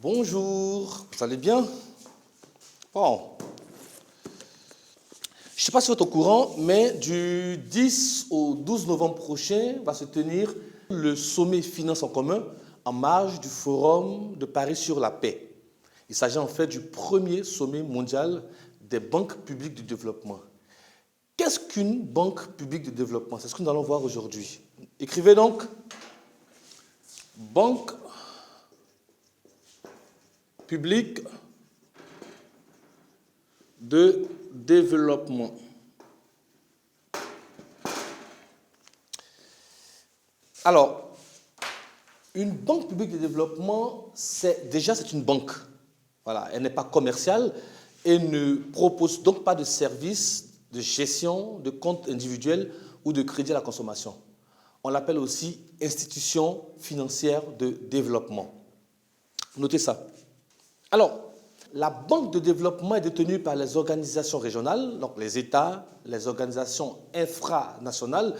Bonjour, vous allez bien? Bon, je ne sais pas si vous êtes au courant, mais du 10 au 12 novembre prochain va se tenir le sommet Finance en commun en marge du Forum de Paris sur la paix. Il s'agit en fait du premier sommet mondial des banques publiques de développement. Qu'est-ce qu'une banque publique de développement? C'est ce que nous allons voir aujourd'hui. Écrivez donc banque publique de développement. Alors, une banque publique de développement, c'est une banque. Voilà, elle n'est pas commerciale et ne propose donc pas de services de gestion de comptes individuels ou de crédit à la consommation. On l'appelle aussi institution financière de développement. Notez ça. Alors, la banque de développement est détenue par les organisations régionales, donc les États, les organisations infranationales,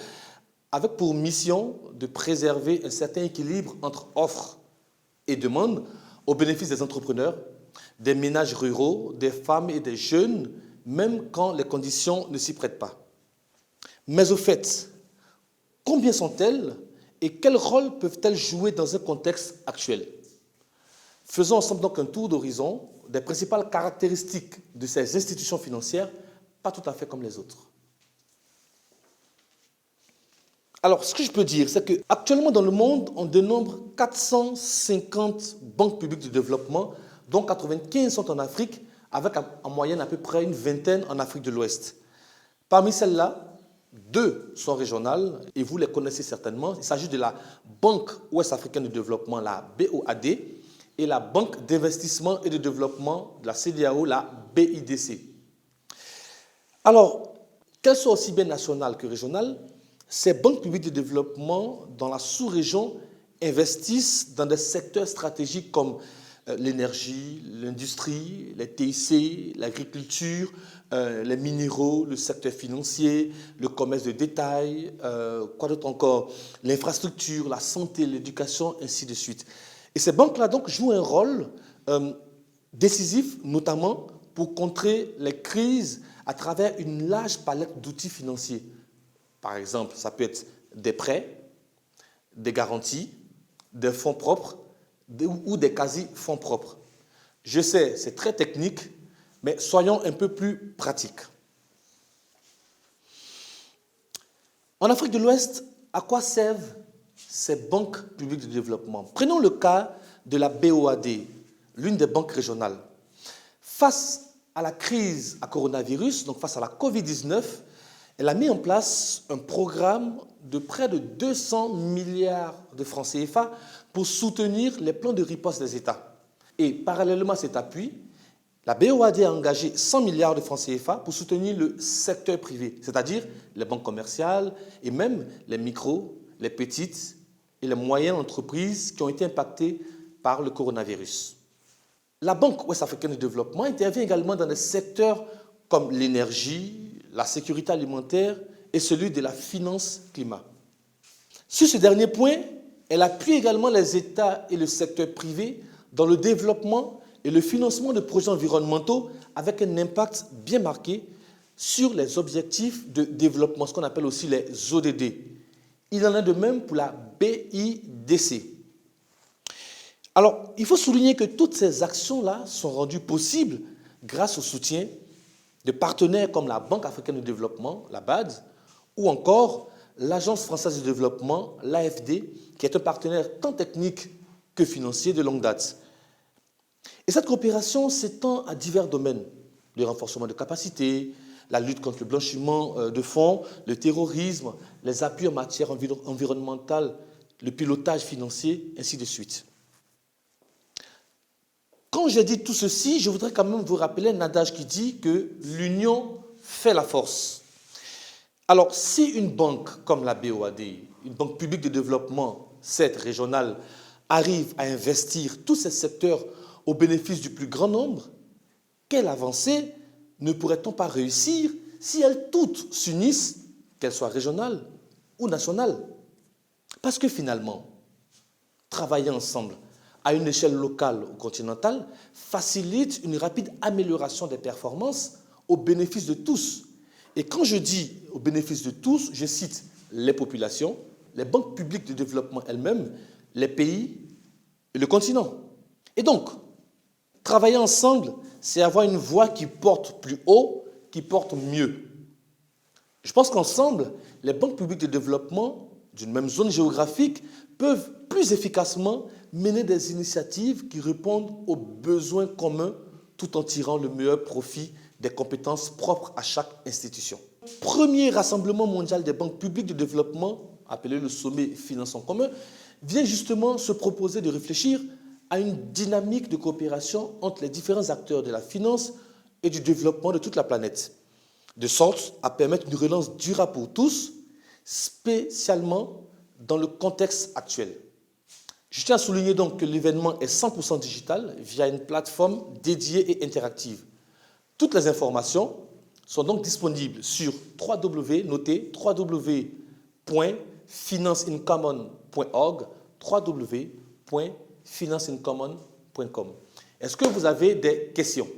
avec pour mission de préserver un certain équilibre entre offre et demande au bénéfice des entrepreneurs, des ménages ruraux, des femmes et des jeunes, même quand les conditions ne s'y prêtent pas. Mais au fait, combien sont-elles et quel rôle peuvent-elles jouer dans un contexte actuel? Faisons ensemble donc un tour d'horizon des principales caractéristiques de ces institutions financières, pas tout à fait comme les autres. Alors, ce que je peux dire, c'est qu'actuellement dans le monde, on dénombre 450 banques publiques de développement, dont 95 sont en Afrique, avec en moyenne à peu près une vingtaine en Afrique de l'Ouest. Parmi celles-là, 2 sont régionales, et vous les connaissez certainement. Il s'agit de la Banque ouest-africaine de développement, la BOAD, et la Banque d'investissement et de développement de la CEDEAO, la BIDC. Alors, qu'elles soient aussi bien nationales que régionales, ces banques publiques de développement dans la sous-région investissent dans des secteurs stratégiques comme l'énergie, l'industrie, les TIC, l'agriculture, les minéraux, le secteur financier, le commerce de détail, quoi d'autre encore, l'infrastructure, la santé, l'éducation, ainsi de suite. Et ces banques-là donc jouent un rôle décisif, notamment pour contrer les crises à travers une large palette d'outils financiers. Par exemple, ça peut être des prêts, des garanties, des fonds propres ou des quasi-fonds propres. Je sais, c'est très technique, mais soyons un peu plus pratiques. En Afrique de l'Ouest, à quoi servent ces banques publiques de développement? Prenons le cas de la BOAD, l'une des banques régionales. Face à la crise à coronavirus, donc face à la Covid-19, elle a mis en place un programme de près de 200 milliards de francs CFA pour soutenir les plans de riposte des États. Et parallèlement à cet appui, la BOAD a engagé 100 milliards de francs CFA pour soutenir le secteur privé, c'est-à-dire les banques commerciales et même les micros, les petites et les moyennes entreprises qui ont été impactées par le coronavirus. La Banque ouest-africaine de développement intervient également dans des secteurs comme l'énergie, la sécurité alimentaire et celui de la finance climat. Sur ce dernier point, elle appuie également les États et le secteur privé dans le développement et le financement de projets environnementaux avec un impact bien marqué sur les objectifs de développement, ce qu'on appelle aussi les ODD. Il en est de même pour la BIDC. Alors, il faut souligner que toutes ces actions-là sont rendues possibles grâce au soutien de partenaires comme la Banque africaine de développement, la BAD, ou encore l'Agence française de développement, l'AFD, qui est un partenaire tant technique que financier de longue date. Et cette coopération s'étend à divers domaines, le renforcement de capacités, la lutte contre le blanchiment de fonds, le terrorisme, les appuis en matière environnementale, le pilotage financier, ainsi de suite. Quand j'ai dit tout ceci, je voudrais quand même vous rappeler un adage qui dit que l'union fait la force. Alors, si une banque comme la BOAD, une banque publique de développement, cette régionale, arrive à investir tous ces secteurs au bénéfice du plus grand nombre, quelle avancée ne pourrait-on pas réussir si elles toutes s'unissent, qu'elles soient régionales ou nationales? Parce que finalement, travailler ensemble à une échelle locale ou continentale facilite une rapide amélioration des performances au bénéfice de tous. Et quand je dis au bénéfice de tous, je cite les populations, les banques publiques de développement elles-mêmes, les pays et le continent. Et donc, travailler ensemble, c'est avoir une voix qui porte plus haut, qui porte mieux. Je pense qu'ensemble, les banques publiques de développement d'une même zone géographique peuvent plus efficacement mener des initiatives qui répondent aux besoins communs tout en tirant le meilleur profit des compétences propres à chaque institution. Premier rassemblement mondial des banques publiques de développement, appelé le sommet Finance en commun, vient justement se proposer de réfléchir à une dynamique de coopération entre les différents acteurs de la finance et du développement de toute la planète, de sorte à permettre une relance durable pour tous, spécialement dans le contexte actuel. Je tiens à souligner donc que l'événement est 100% digital via une plateforme dédiée et interactive. Toutes les informations sont donc disponibles sur www.financeincommon.org, www.financeincommon.com. Est-ce que vous avez des questions ?